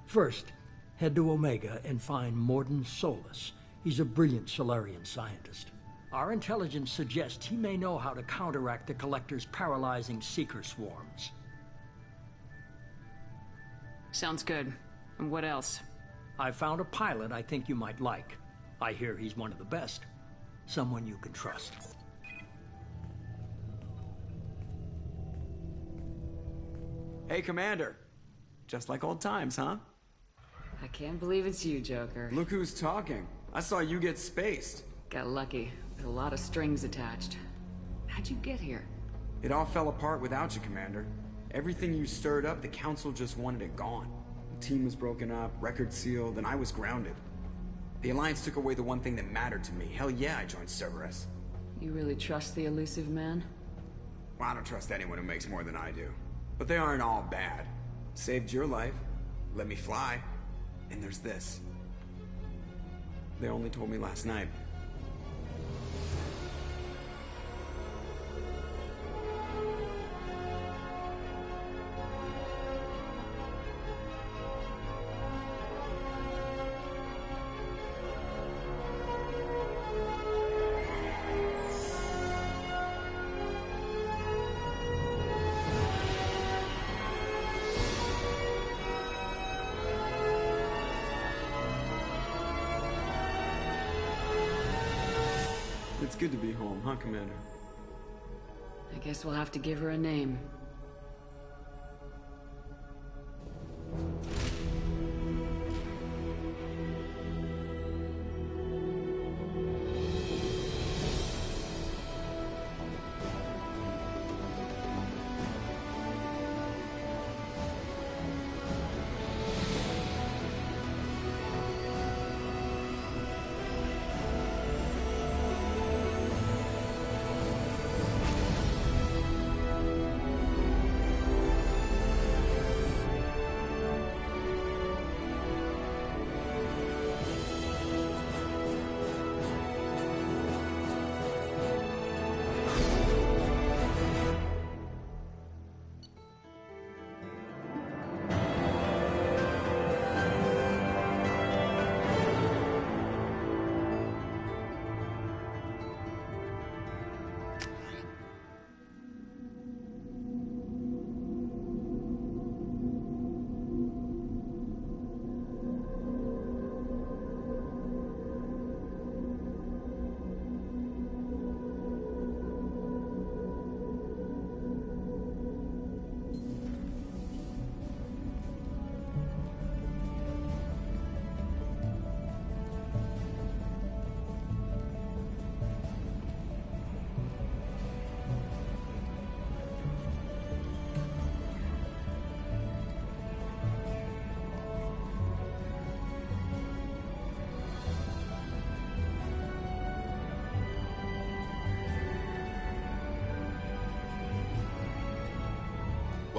First, head to Omega and find Mordin Solus. He's a brilliant Solarian scientist. Our intelligence suggests he may know how to counteract the Collector's paralyzing Seeker swarms. Sounds good. And what else? I found a pilot I think you might like. I hear he's one of the best. Someone you can trust. Hey, Commander. Just like old times, huh? I can't believe it's you, Joker. Look who's talking. I saw you get spaced. Got lucky. With a lot of strings attached. How'd you get here? It all fell apart without you, Commander. Everything you stirred up, the Council just wanted it gone. The team was broken up, record sealed, and I was grounded. The Alliance took away the one thing that mattered to me. Hell yeah, I joined Cerberus. You really trust the elusive man? Well, I don't trust anyone who makes more than I do. But they aren't all bad. Saved your life, let me fly, and there's this. They only told me last night. It's good to be home, huh, Commander? I guess we'll have to give her a name.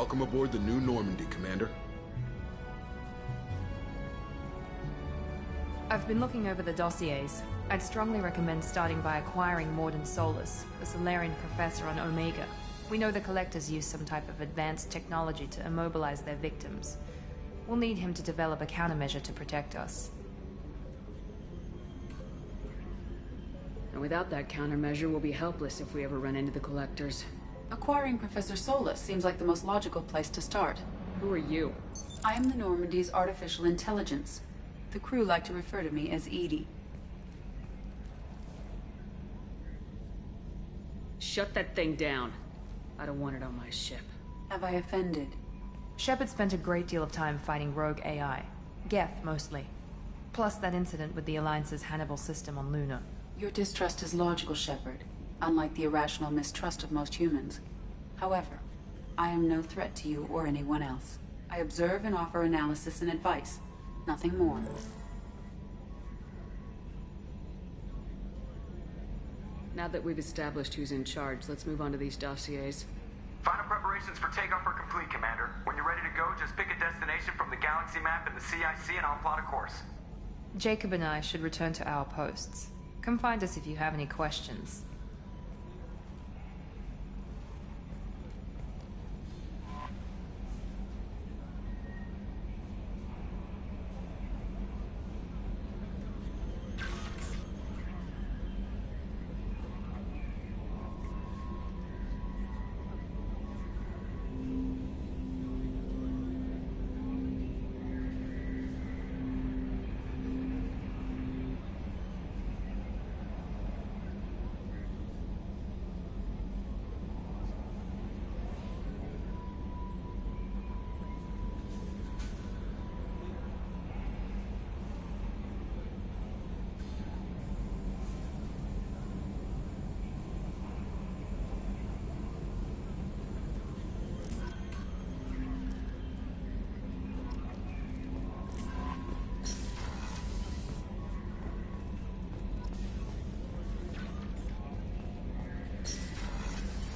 Welcome aboard the new Normandy, Commander. I've been looking over the dossiers. I'd strongly recommend starting by acquiring Morden Solus, the Solarian professor on Omega. We know the Collectors use some type of advanced technology to immobilize their victims. We'll need him to develop a countermeasure to protect us. And without that countermeasure, we'll be helpless if we ever run into the Collectors. Acquiring Professor Solus seems like the most logical place to start. Who are you? I am the Normandy's artificial intelligence. The crew like to refer to me as Edie. Shut that thing down. I don't want it on my ship. Have I offended? Shepard spent a great deal of time fighting rogue AI. Geth, mostly. Plus that incident with the Alliance's Hannibal system on Luna. Your distrust is logical, Shepard, unlike the irrational mistrust of most humans. However, I am no threat to you or anyone else. I observe and offer analysis and advice. Nothing more. Now that we've established who's in charge, let's move on to these dossiers. Final preparations for takeoff are complete, Commander. When you're ready to go, just pick a destination from the galaxy map in the CIC and I'll plot a course. Jacob and I should return to our posts. Come find us if you have any questions.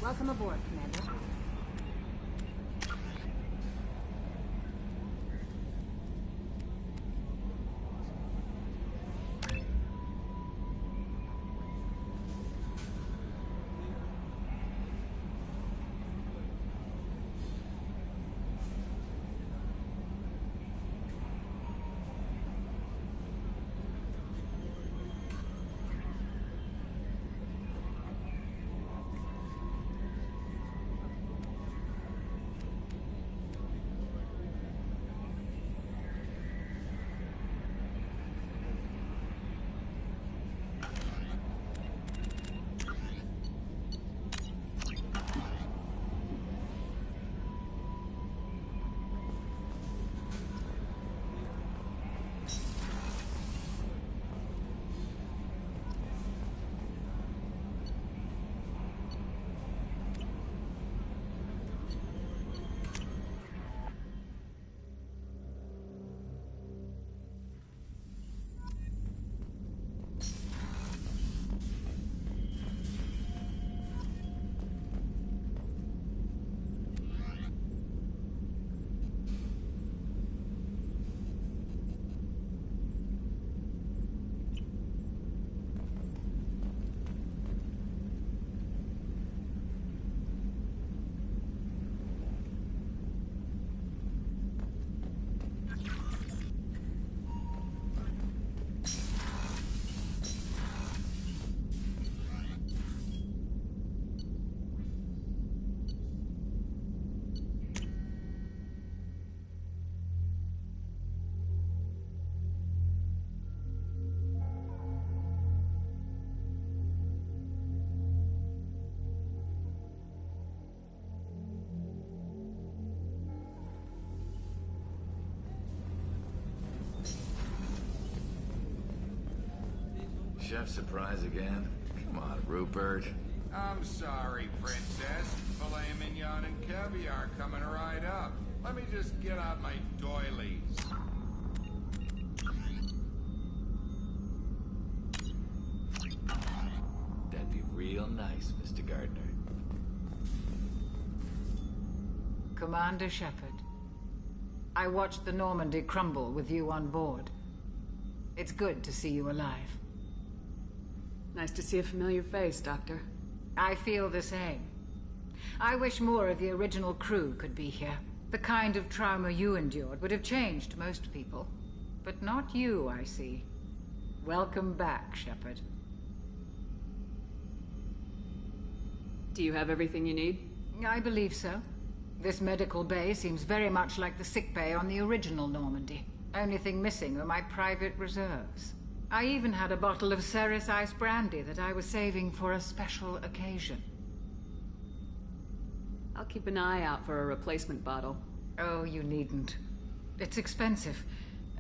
Welcome aboard, Commander. Chef surprise again? Come on, Rupert. I'm sorry, Princess. Filet mignon and caviar coming right up. Let me just get out my doilies. That'd be real nice, Mr. Gardner. Commander Shepard. I watched the Normandy crumble with you on board. It's good to see you alive. Nice to see a familiar face, Doctor. I feel the same. I wish more of the original crew could be here. The kind of trauma you endured would have changed most people. But not you, I see. Welcome back, Shepard. Do you have everything you need? I believe so. This medical bay seems very much like the sick bay on the original Normandy. Only thing missing were my private reserves. I even had a bottle of Ceres Ice Brandy that I was saving for a special occasion. I'll keep an eye out for a replacement bottle. Oh, you needn't. It's expensive,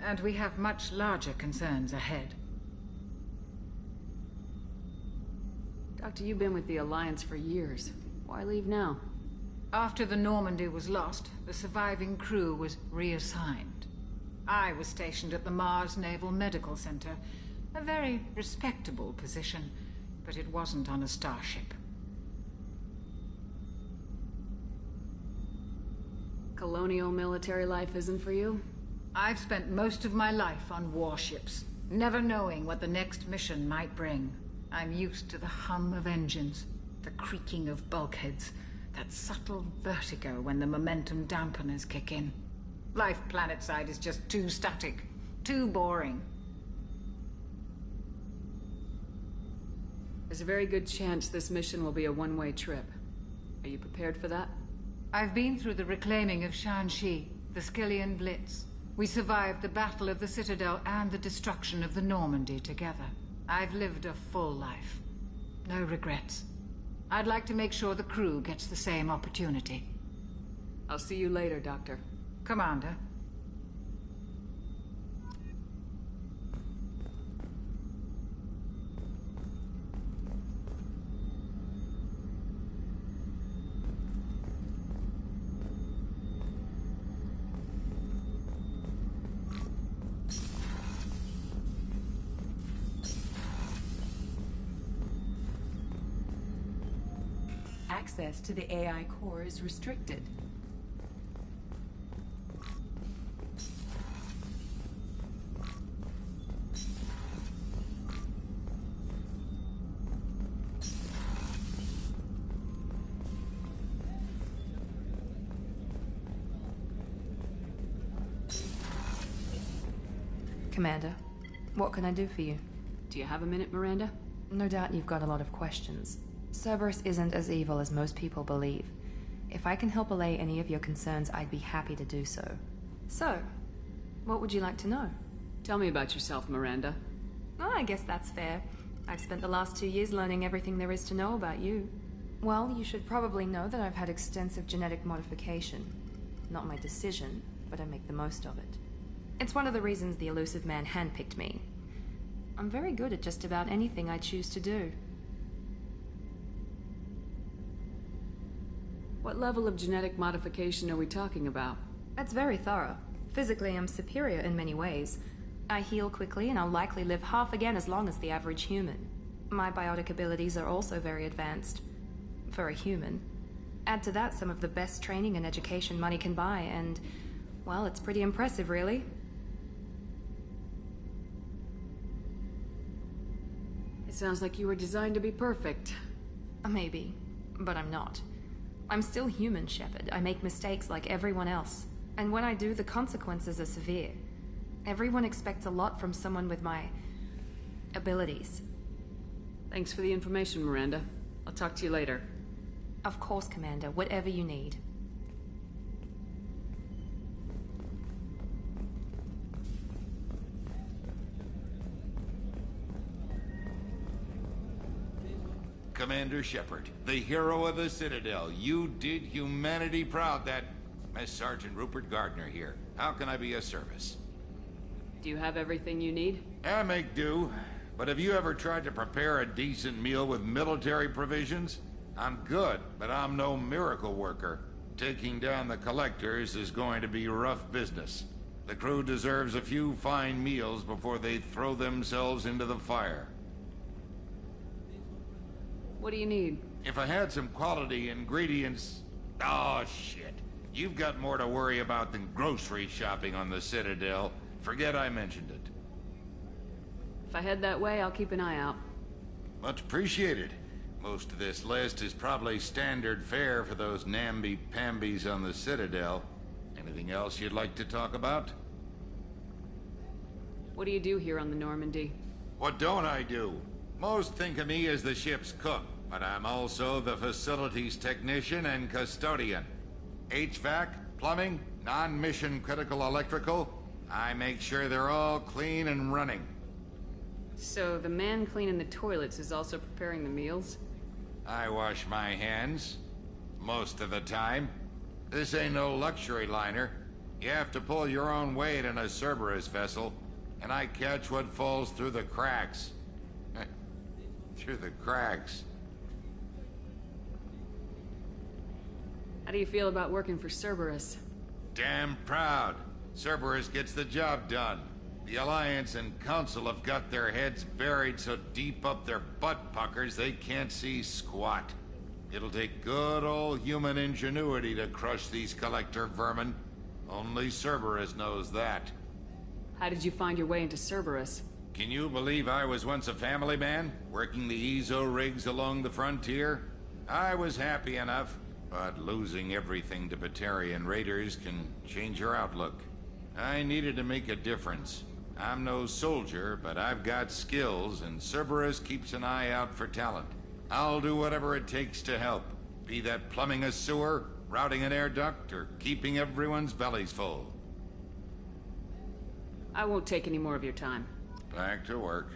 and we have much larger concerns ahead. Doctor, you've been with the Alliance for years. Why leave now? After the Normandy was lost, the surviving crew was reassigned. I was stationed at the Mars Naval Medical Center, a very respectable position, but it wasn't on a starship. Colonial military life isn't for you? I've spent most of my life on warships, never knowing what the next mission might bring. I'm used to the hum of engines, the creaking of bulkheads, that subtle vertigo when the momentum dampeners kick in. Life planetside is just too static, too boring. There's a very good chance this mission will be a one-way trip. Are you prepared for that? I've been through the reclaiming of Shanxi, the Skillian Blitz. We survived the Battle of the Citadel and the destruction of the Normandy together. I've lived a full life. No regrets. I'd like to make sure the crew gets the same opportunity. I'll see you later, Doctor. Commander. Access to the AI core is restricted. Commander, what can I do for you? Do you have a minute, Miranda? No doubt you've got a lot of questions. Cerberus isn't as evil as most people believe. If I can help allay any of your concerns, I'd be happy to do so. So, what would you like to know? Tell me about yourself, Miranda. Oh, I guess that's fair. I've spent the last 2 years learning everything there is to know about you. Well, you should probably know that I've had extensive genetic modification. Not my decision, but I make the most of it. It's one of the reasons the elusive man handpicked me. I'm very good at just about anything I choose to do. What level of genetic modification are we talking about? It's very thorough. Physically, I'm superior in many ways. I heal quickly, and I'll likely live half again as long as the average human. My biotic abilities are also very advanced. For a human. Add to that some of the best training and education money can buy, and, well, it's pretty impressive, really. It sounds like you were designed to be perfect. Maybe, but I'm not. I'm still human, Shepard. I make mistakes like everyone else. And when I do, the consequences are severe. Everyone expects a lot from someone with my abilities. Thanks for the information, Miranda. I'll talk to you later. Of course, Commander. Whatever you need. Commander Shepard, the hero of the Citadel. You did humanity proud, that... Sergeant Rupert Gardner here. How can I be of service? Do you have everything you need? I make do. But have you ever tried to prepare a decent meal with military provisions? I'm good, but I'm no miracle worker. Taking down the collectors is going to be rough business. The crew deserves a few fine meals before they throw themselves into the fire. What do you need? If I had some quality ingredients... Oh, shit. You've got more to worry about than grocery shopping on the Citadel. Forget I mentioned it. If I head that way, I'll keep an eye out. Much appreciated. Most of this list is probably standard fare for those namby-pambies on the Citadel. Anything else you'd like to talk about? What do you do here on the Normandy? What don't I do? Most think of me as the ship's cook, but I'm also the facilities technician and custodian. HVAC, plumbing, non-mission critical electrical, I make sure they're all clean and running. So the man cleaning the toilets is also preparing the meals? I wash my hands. Most of the time. This ain't no luxury liner. You have to pull your own weight in a Cerberus vessel, and I catch what falls through the cracks. Through the cracks. How do you feel about working for Cerberus? Damn proud. Cerberus gets the job done. The Alliance and Council have got their heads buried so deep up their butt puckers they can't see squat. It'll take good old human ingenuity to crush these collector vermin. Only Cerberus knows that. How did you find your way into Cerberus? Can you believe I was once a family man, working the Ezo rigs along the frontier? I was happy enough, but losing everything to Batarian raiders can change your outlook. I needed to make a difference. I'm no soldier, but I've got skills, and Cerberus keeps an eye out for talent. I'll do whatever it takes to help, be that plumbing a sewer, routing an air duct, or keeping everyone's bellies full. I won't take any more of your time. Back to work.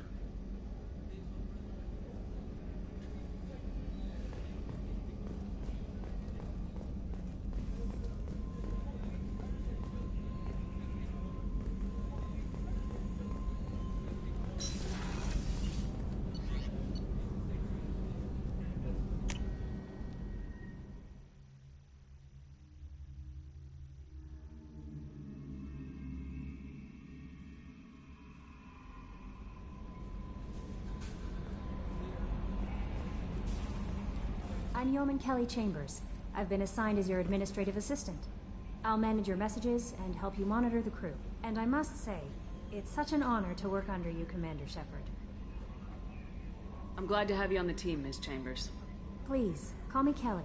I'm Yeoman Kelly Chambers. I've been assigned as your administrative assistant. I'll manage your messages and help you monitor the crew. And I must say, it's such an honor to work under you, Commander Shepard. I'm glad to have you on the team, Ms. Chambers. Please, call me Kelly.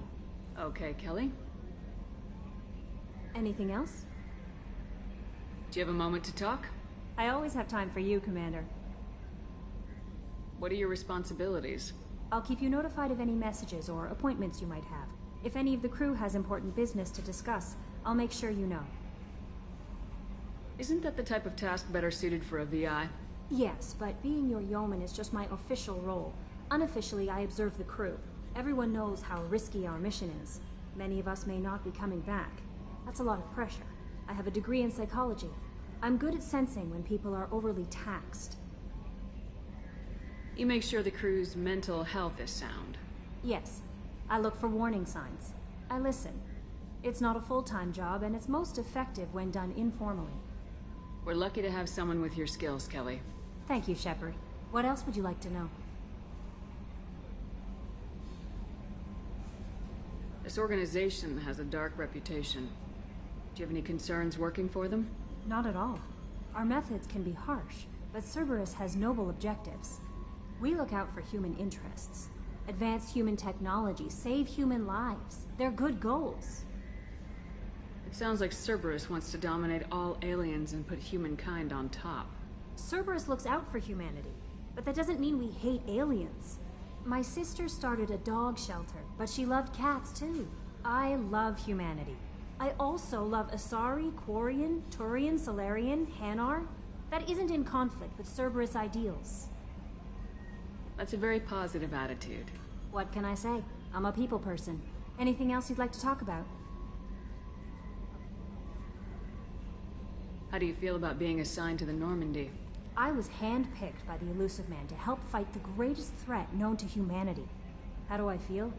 Okay, Kelly. Anything else? Do you have a moment to talk? I always have time for you, Commander. What are your responsibilities? I'll keep you notified of any messages or appointments you might have. If any of the crew has important business to discuss, I'll make sure you know. Isn't that the type of task better suited for a VI? Yes, but being your yeoman is just my official role. Unofficially, I observe the crew. Everyone knows how risky our mission is. Many of us may not be coming back. That's a lot of pressure. I have a degree in psychology. I'm good at sensing when people are overly taxed. You make sure the crew's mental health is sound. Yes. I look for warning signs. I listen. It's not a full-time job, and it's most effective when done informally. We're lucky to have someone with your skills, Kelly. Thank you, Shepard. What else would you like to know? This organization has a dark reputation. Do you have any concerns working for them? Not at all. Our methods can be harsh, but Cerberus has noble objectives. We look out for human interests. Advance human technology, save human lives. They're good goals. It sounds like Cerberus wants to dominate all aliens and put humankind on top. Cerberus looks out for humanity, but that doesn't mean we hate aliens. My sister started a dog shelter, but she loved cats too. I love humanity. I also love Asari, Quarian, Turian, Solarian, Hanar. That isn't in conflict with Cerberus ideals. That's a very positive attitude. What can I say? I'm a people person. Anything else you'd like to talk about? How do you feel about being assigned to the Normandy? I was handpicked by the Elusive Man to help fight the greatest threat known to humanity. How do I feel?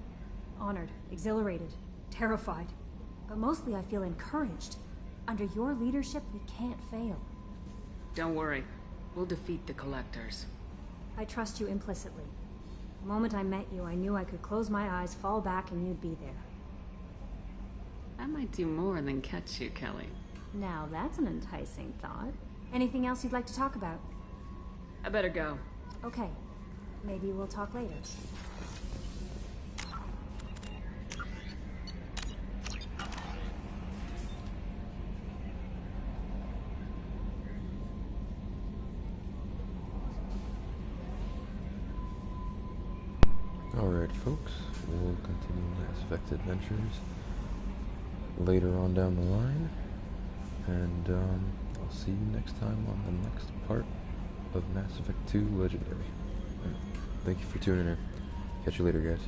Honored, exhilarated, terrified. But mostly I feel encouraged. Under your leadership, we can't fail. Don't worry. We'll defeat the Collectors. I trust you implicitly. The moment I met you, I knew I could close my eyes, fall back, and you'd be there. That might do more than catch you, Kelly. Now that's an enticing thought. Anything else you'd like to talk about? I better go. Okay. Maybe we'll talk later. Alright folks, we'll continue Mass Effect adventures later on down the line, and I'll see you next time on the next part of Mass Effect 2 Legendary. Thank you for tuning in. Catch you later, guys.